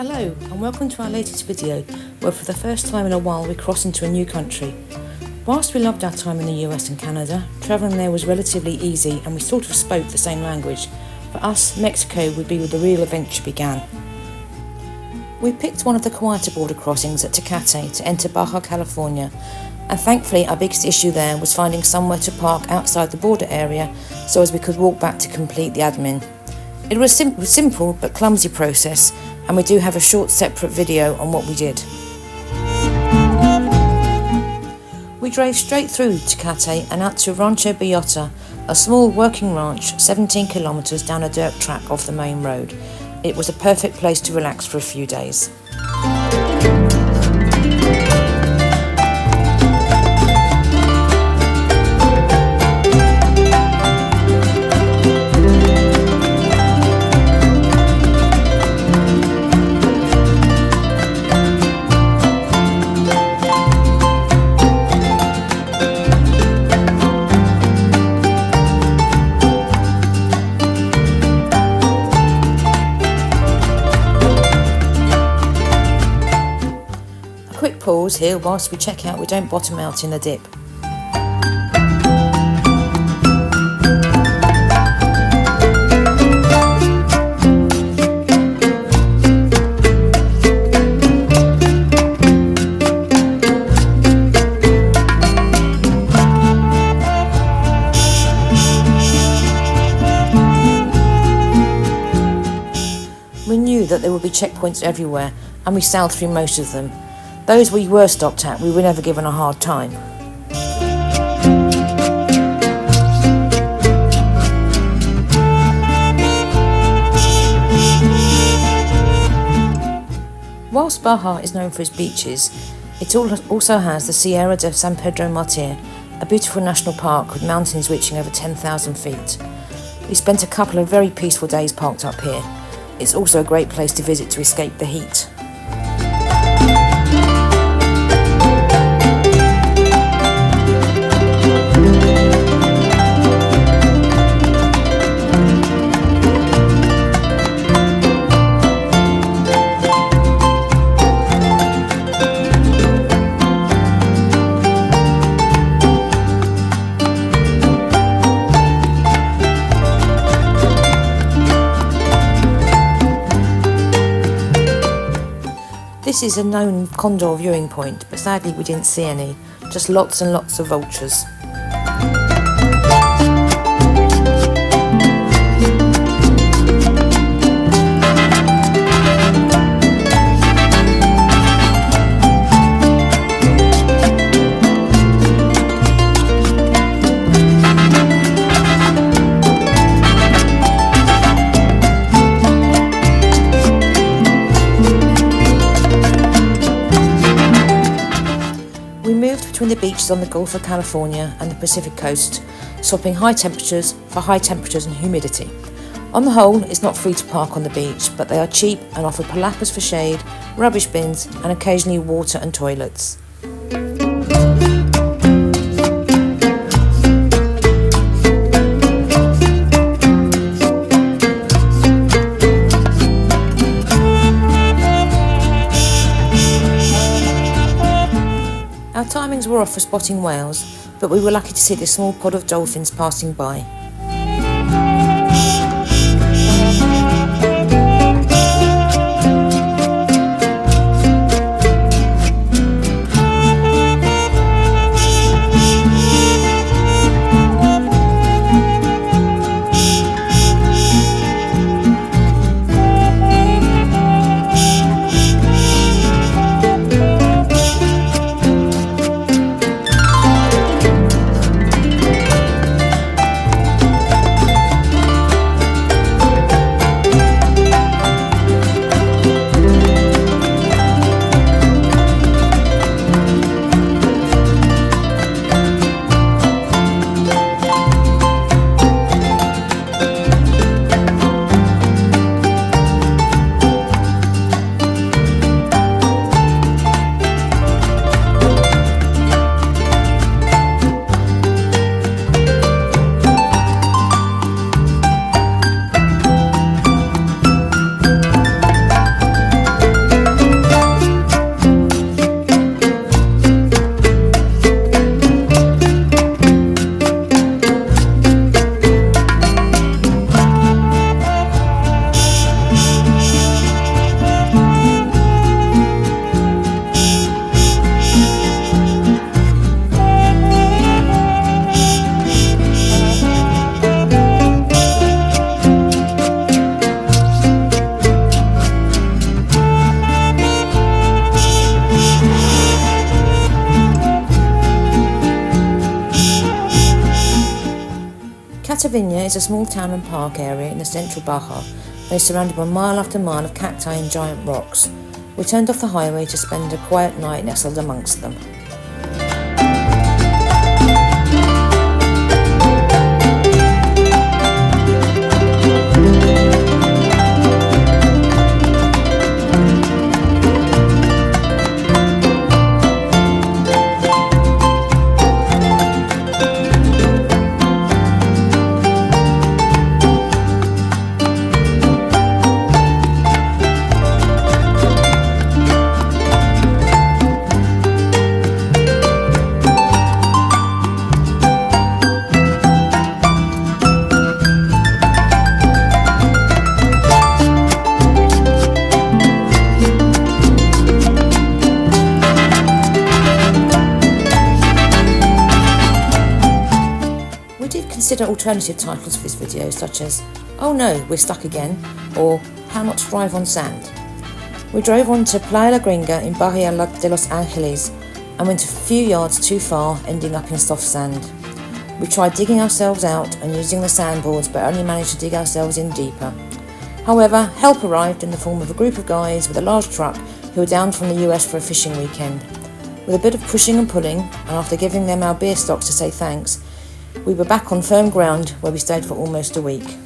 Hello and welcome to our latest video where for the first time in a while we cross into a new country. Whilst we loved our time in the US and Canada, travelling there was relatively easy and we sort of spoke the same language. For us, Mexico would be where the real adventure began. We picked one of the quieter border crossings at Tecate to enter Baja California, and thankfully our biggest issue there was finding somewhere to park outside the border area so as we could walk back to complete the admin. It was a simple but clumsy process, and we do have a short separate video on what we did. We drove straight through Tecate and out to Rancho Bellota, a small working ranch 17 kilometres down a dirt track off the main road. It was a perfect place to relax for a few days. Quick pause here whilst we check out we don't bottom out in the dip. We knew that there would be checkpoints everywhere and we sailed through most of them. Those we were stopped at, we were never given a hard time. Whilst Baja is known for its beaches, it also has the Sierra de San Pedro Martir, a beautiful national park with mountains reaching over 10,000 feet. We spent a couple of very peaceful days parked up here. It's also a great place to visit to escape the heat. This is a known condor viewing point, but sadly we didn't see any, just lots and lots of vultures. We moved between the beaches on the Gulf of California and the Pacific coast, swapping high temperatures for high temperatures and humidity. On the whole, it's not free to park on the beach, but they are cheap and offer palapas for shade, rubbish bins and occasionally water and toilets. Our timings were off for spotting whales, but we were lucky to see the small pod of dolphins passing by. Viña is a small town and park area in the central Baja and is surrounded by mile after mile of cacti and giant rocks. We turned off the highway to spend a quiet night nestled amongst them. Consider alternative titles for this video, such as "Oh no, we're stuck again" or "How not to drive on sand." We drove on to Playa La Gringa in Bahia de Los Angeles and went a few yards too far, ending up in soft sand. We tried digging ourselves out and using the sandboards, but only managed to dig ourselves in deeper. However, help arrived in the form of a group of guys with a large truck who were down from the US for a fishing weekend. With a bit of pushing and pulling, and after giving them our beer stocks to say thanks, we were back on firm ground where we stayed for almost a week.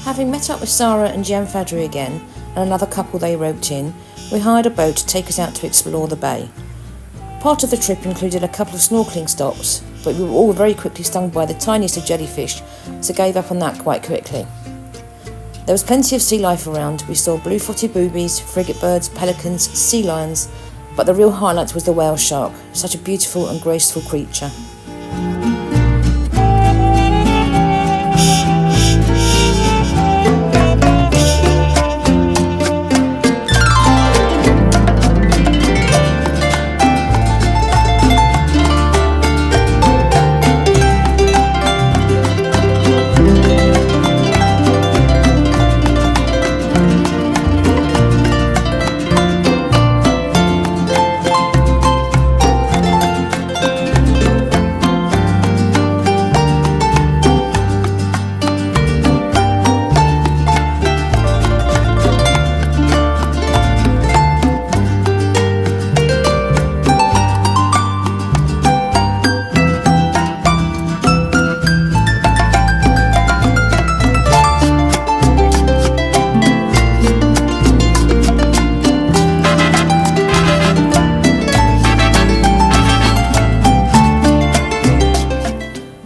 Having met up with Sarah and Jem Fadri again, and another couple they roped in, we hired a boat to take us out to explore the bay. Part of the trip included a couple of snorkelling stops, but we were all very quickly stung by the tiniest of jellyfish, so gave up on that quite quickly. There was plenty of sea life around. We saw blue-footed boobies, frigate birds, pelicans, sea lions, but the real highlight was the whale shark, such a beautiful and graceful creature.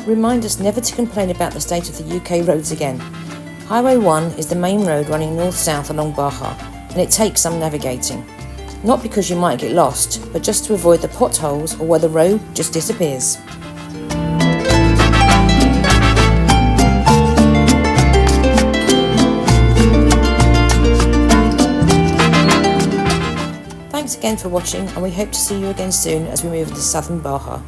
Remind us never to complain about the state of the UK roads again. Highway 1 is the main road running north-south along Baja, and it takes some navigating. Not because you might get lost, but just to avoid the potholes or where the road just disappears. Thanks again for watching, and we hope to see you again soon as we move into southern Baja.